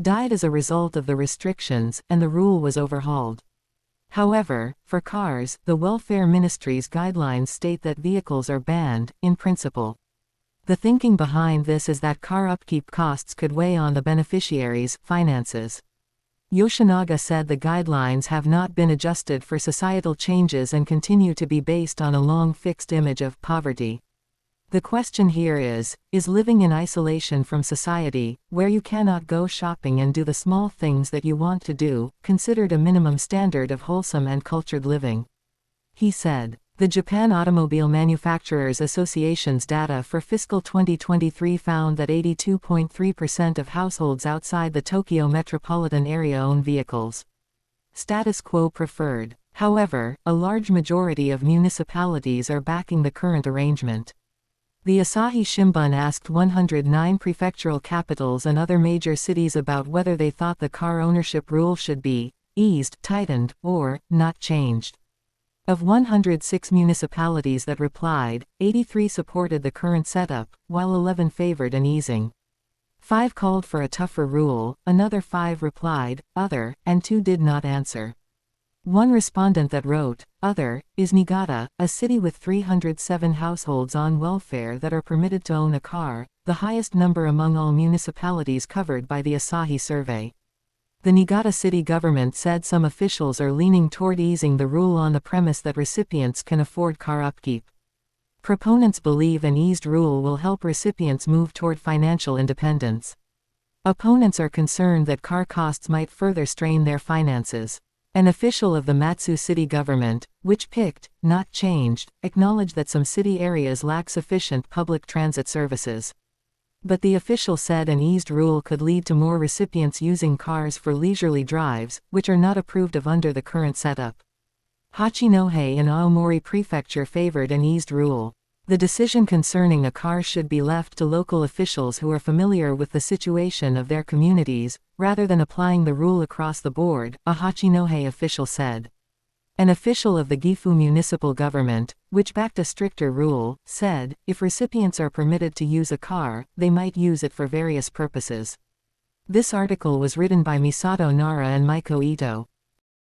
died as a result of the restrictions, and the rule was overhauled. However, for cars, the Welfare Ministry's guidelines state that vehicles are banned, in principle. The thinking behind this is that car upkeep costs could weigh on the beneficiaries' finances. Yoshinaga said the guidelines have not been adjusted for societal changes and continue to be based on a long fixed image of poverty. The question here is living in isolation from society, where you cannot go shopping and do the small things that you want to do, considered a minimum standard of wholesome and cultured living? He said. The Japan Automobile Manufacturers Association's data for fiscal 2023 found that 82.3% of households outside the Tokyo metropolitan area own vehicles. Status quo preferred. However, a large majority of municipalities are backing the current arrangement. The Asahi Shimbun asked 109 prefectural capitals and other major cities about whether they thought the car ownership rule should be eased, tightened, or not changed. Of 106 municipalities that replied, 83 supported the current setup, while 11 favored an easing. 5 called for a tougher rule, another 5 replied, other, and 2 did not answer. One respondent that wrote, other, is Niigata, a city with 307 households on welfare that are permitted to own a car, the highest number among all municipalities covered by the Asahi survey. The Niigata city government said some officials are leaning toward easing the rule on the premise that recipients can afford car upkeep. Proponents believe an eased rule will help recipients move toward financial independence. Opponents are concerned that car costs might further strain their finances. An official of the Matsu city government, which picked, not changed, acknowledged that some city areas lack sufficient public transit services. But the official said an eased rule could lead to more recipients using cars for leisurely drives, which are not approved of under the current setup. Hachinohe in Aomori Prefecture favored an eased rule. The decision concerning a car should be left to local officials who are familiar with the situation of their communities, rather than applying the rule across the board, a Hachinohe official said. An official of the Gifu municipal government, which backed a stricter rule, said, if recipients are permitted to use a car, they might use it for various purposes. This article was written by Misato Nara and Maiko Ito.